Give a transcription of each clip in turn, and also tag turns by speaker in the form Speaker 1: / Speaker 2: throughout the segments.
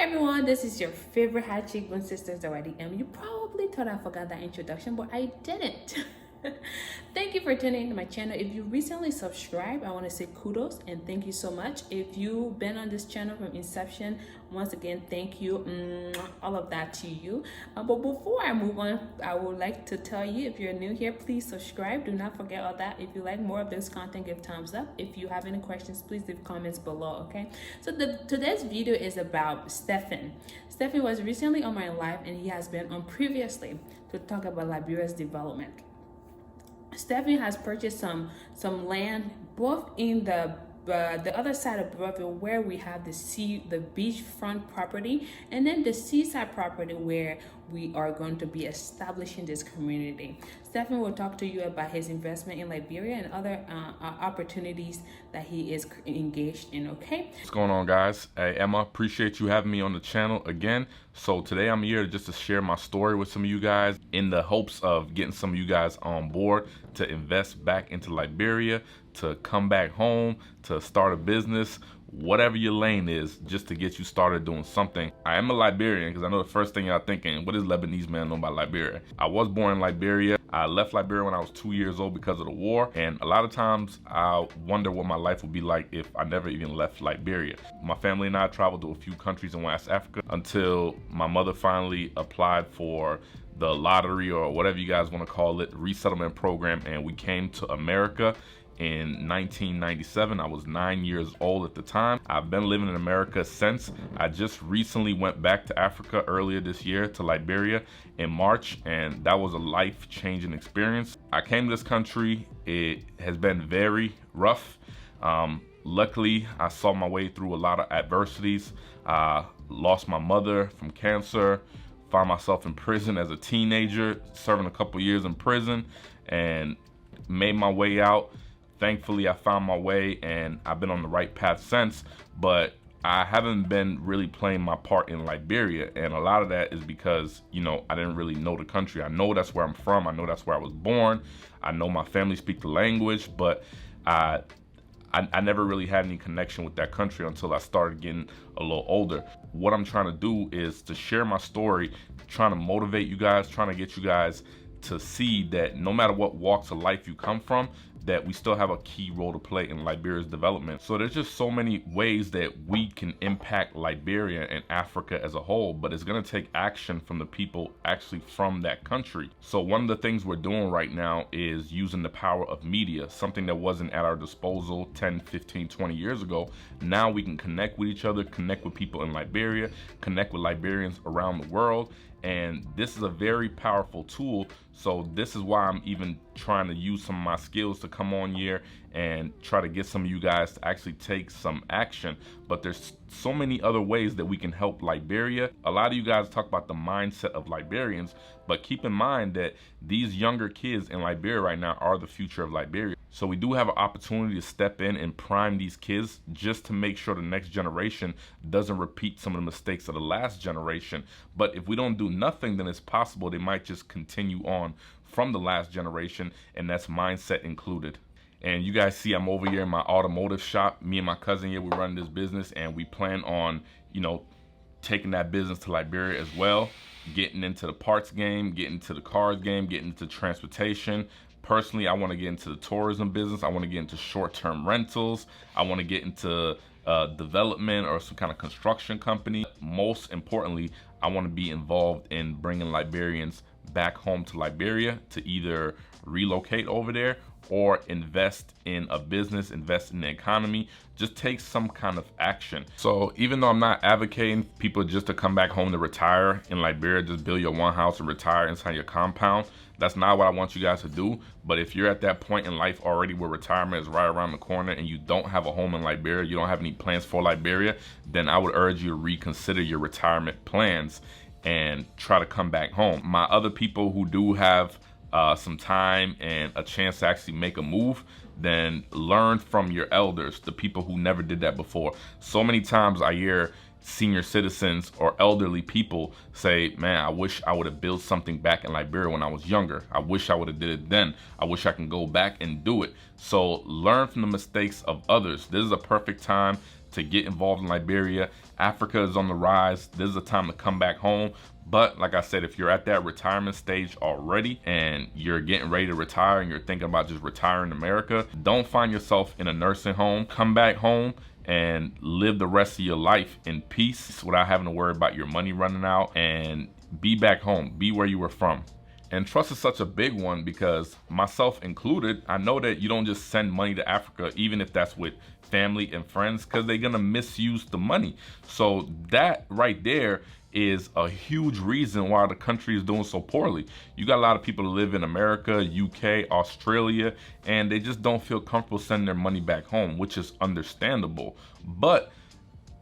Speaker 1: Everyone, this is your favorite high cheekbone sisters already. You probably thought I forgot that introduction, but I didn't. Thank you for tuning into my channel. If you recently subscribed, I want to say kudos and thank you so much. If you've been on this channel from inception, once again, thank you. All of that to you. But before I move on, I would like to tell you, if you're new here, please subscribe. Do not forget all that. If you like more of this content, give thumbs up. If you have any questions, please leave comments below, okay? So today's video is about Stephen. Stephen was recently on my live and he has been on previously to talk about Liberia's development. Stephen has purchased some land both in the other side of Breville, where we have the beachfront property, and then the seaside property where we are going to be establishing this community. Stephen will talk to you about his investment in Liberia and other opportunities that he is engaged in, okay?
Speaker 2: What's going on, guys? Hey, Emma, appreciate you having me on the channel again. So today I'm here just to share my story with some of you guys in the hopes of getting some of you guys on board to invest back into Liberia, to come back home, to start a business, whatever your lane is, just to get you started doing something. I am a Liberian because I know the first thing y'all thinking, what does Lebanese man know about Liberia? I was born in Liberia. I left Liberia when I was 2 years old because of the war, and a lot of times I wonder what my life would be like if I never even left Liberia. My family and I traveled to a few countries in West Africa until my mother finally applied for the lottery, or whatever you guys want to call it, resettlement program, and we came to America in 1997. I was 9 years old at the time. I've been living in America since. I just recently went back to Africa earlier this year to Liberia in March, and that was a life-changing experience. I came to this country. It has been very rough. Luckily, I saw my way through a lot of adversities. Lost my mother from cancer, found myself in prison as a teenager, serving a couple years in prison, and made my way out. Thankfully, I found my way and I've been on the right path since, but I haven't been really playing my part in Liberia, and a lot of that is because, you know, I didn't really know the country. I know that's where I'm from. I know that's where I was born. I know my family speak the language, but I never really had any connection with that country until I started getting a little older. What I'm trying to do is to share my story, trying to motivate you guys, trying to get you guys to see that no matter what walks of life you come from, that we still have a key role to play in Liberia's development. So there's just so many ways that we can impact Liberia and Africa as a whole, but it's gonna take action from the people actually from that country. So one of the things we're doing right now is using the power of media, something that wasn't at our disposal 10, 15, 20 years ago. Now we can connect with each other, connect with people in Liberia, connect with Liberians around the world, and this is a very powerful tool. So this is why I'm even trying to use some of my skills to come on here and try to get some of you guys to actually take some action. But there's so many other ways that we can help Liberia. A lot of you guys talk about the mindset of Liberians, but keep in mind that these younger kids in Liberia right now are the future of Liberia. So we do have an opportunity to step in and prime these kids just to make sure the next generation doesn't repeat some of the mistakes of the last generation. But if we don't do nothing, then it's possible they might just continue on from the last generation, and that's mindset included. And you guys see I'm over here in my automotive shop. Me and my cousin here, we run this business, and we plan on, you know, taking that business to Liberia as well, getting into the parts game, getting into the cars game, getting into transportation. Personally, I want to get into the tourism business. I want to get into short-term rentals. I want to get into development or some kind of construction company. Most importantly, I want to be involved in bringing Liberians back home to Liberia to either relocate over there or invest in a business, invest in the economy, just take some kind of action. So even though I'm not advocating people just to come back home to retire in Liberia, just build your one house and retire inside your compound, that's not what I want you guys to do. But if you're at that point in life already where retirement is right around the corner and you don't have a home in Liberia, you don't have any plans for Liberia, then I would urge you to reconsider your retirement plans and try to come back home. My other people who do have some time and a chance to actually make a move, then learn from your elders, the people who never did that before. So many times I hear senior citizens or elderly people say, man, I wish I would have built something back in Liberia when I was younger. I wish I would have did it then. I wish I can go back and do it. So learn from the mistakes of others. This is a perfect time to get involved in Liberia. Africa is on the rise. This is a time to come back home. But like I said, if you're at that retirement stage already and you're getting ready to retire and you're thinking about just retiring in America, don't find yourself in a nursing home. Come back home and live the rest of your life in peace without having to worry about your money running out, and be back home, be where you were from. And trust is such a big one because, myself included, I know that you don't just send money to Africa, even if that's with family and friends, because they're gonna misuse the money. So that right there is a huge reason why the country is doing so poorly. You got a lot of people that live in America, UK, Australia, and they just don't feel comfortable sending their money back home, which is understandable. But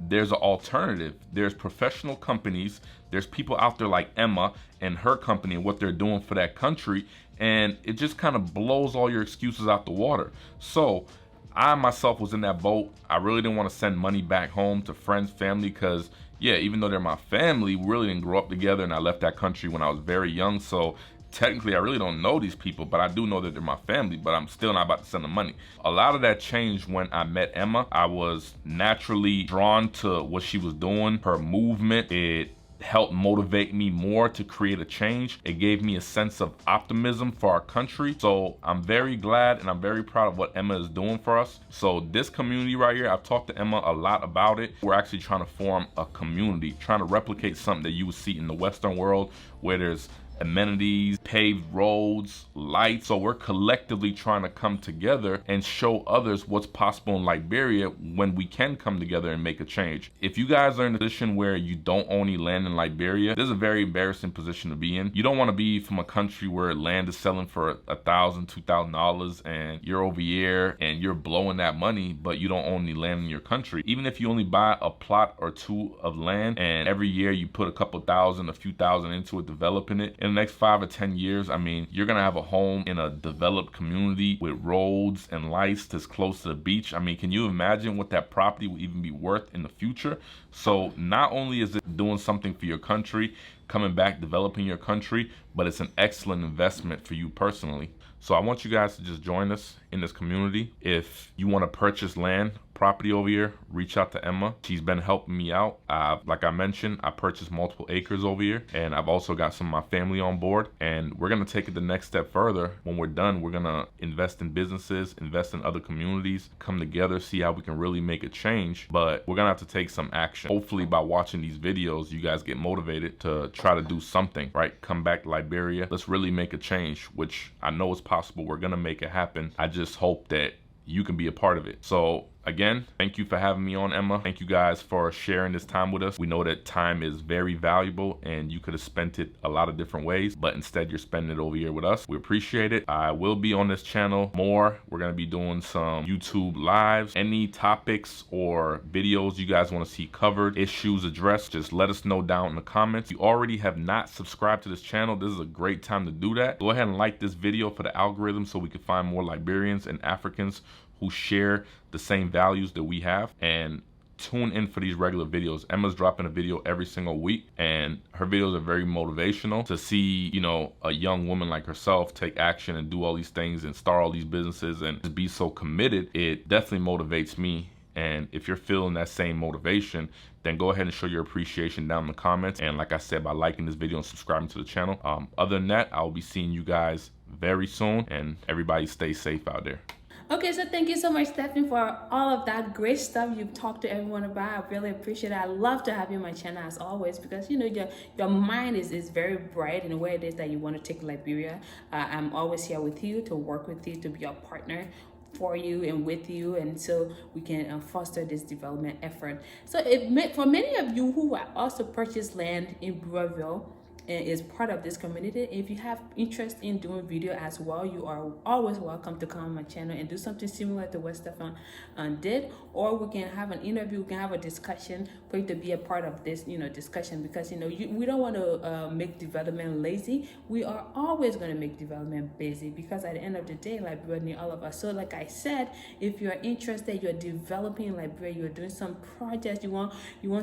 Speaker 2: there's an alternative. There's professional companies. There's people out there like Emma and her company and what they're doing for that country. And it just kind of blows all your excuses out the water. So I myself was in that boat. I really didn't want to send money back home to friends, family, because yeah, even though they're my family, we really didn't grow up together, and I left that country when I was very young. So technically I really don't know these people, but I do know that they're my family, but I'm still not about to send them money. A lot of that changed when I met Emma. I was naturally drawn to what she was doing, her movement. It helped motivate me more to create a change. It gave me a sense of optimism for our country. So I'm very glad and I'm very proud of what Emma is doing for us. So this community right here, I've talked to Emma a lot about it. We're actually trying to form a community, trying to replicate something that you would see in the Western world, where there's amenities, paved roads, lights. So we're collectively trying to come together and show others what's possible in Liberia when we can come together and make a change. If you guys are in a position where you don't own any land in Liberia, this is a very embarrassing position to be in. You don't want to be from a country where land is selling for $1,000, $2,000 and you're over here and you're blowing that money, but you don't own any land in your country. Even if you only buy a plot or two of land and every year you put a couple thousand, a few thousand into it, developing it, in the next 5 or 10 years, I mean, you're gonna have a home in a developed community with roads and lights that's close to the beach. I mean, can you imagine what that property will even be worth in the future? So not only is it doing something for your country, coming back, developing your country, but it's an excellent investment for you personally. So I want you guys to just join us in this community. If you want to purchase land, property over here, reach out to Emma. She's been helping me out. Like I mentioned, I purchased multiple acres over here, and I've also got some of my family on board, and we're going to take it the next step further. When we're done, we're going to invest in businesses, invest in other communities, come together, see how we can really make a change. But we're going to have to take some action. Hopefully by watching these videos, you guys get motivated to try to do something, right? Come back to Liberia. Let's really make a change, which I know is possible. We're going to make it happen. I just hope that you can be a part of it. So again, thank you for having me on, Emma. Thank you guys for sharing this time with us. We know that time is very valuable and you could have spent it a lot of different ways, but instead you're spending it over here with us. We appreciate it. I will be on this channel more. We're going to be doing some YouTube lives. Any topics or videos you guys want to see covered, issues addressed, just let us know down in the comments. If you already have not subscribed to this channel, this is a great time to do that. Go ahead and like this video for the algorithm so we can find more Liberians and Africans who share the same values that we have, and tune in for these regular videos. Emma's dropping a video every single week, and her videos are very motivational. To see, you know, a young woman like herself take action and do all these things and start all these businesses and just be so committed, it definitely motivates me. And if you're feeling that same motivation, then go ahead and show your appreciation down in the comments. And like I said, by liking this video and subscribing to the channel. Other than that, I'll be seeing you guys very soon, and everybody stay safe out there.
Speaker 1: Okay, so thank you so much, Stephanie, for all of that great stuff you've talked to everyone about. I really appreciate it. I love to have you on my channel as always, because you know your mind is very bright in the way it is that you want to take Liberia. I'm always here with you to work with you, to be a partner for you and with you, and so we can foster this development effort. So for many of you who are also purchased land in Brewerville and is part of this community, if you have interest in doing video as well, you are always welcome to come on my channel and do something similar to what Stefan did, or we can have an interview, we can have a discussion for you to be a part of this, you know, discussion, because you know we don't want to make development lazy. We are always going to make development busy, because at the end of the day, Liberia needs all of us. So like I said, if you're interested, you're developing in Liberia, you're doing some projects, you want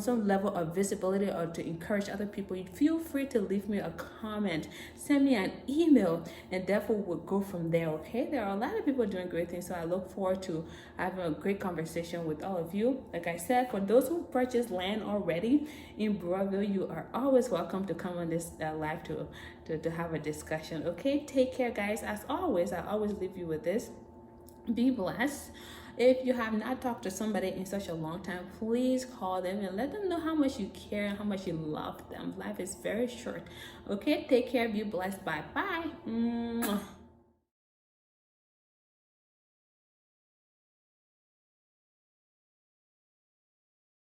Speaker 1: some level of visibility or to encourage other people, feel free to leave leave me a comment, send me an email, and therefore we'll go from there. Okay, there are a lot of people doing great things, so I look forward to having a great conversation with all of you. Like I said, for those who purchased land already in Broadville, you are always welcome to come on this live to have a discussion. Okay, take care, guys. As always, I always leave you with this: be blessed. If you have not talked to somebody in such a long time, please call them and let them know how much you care and how much you love them. Life is very short. Okay, take care, be blessed. Bye bye.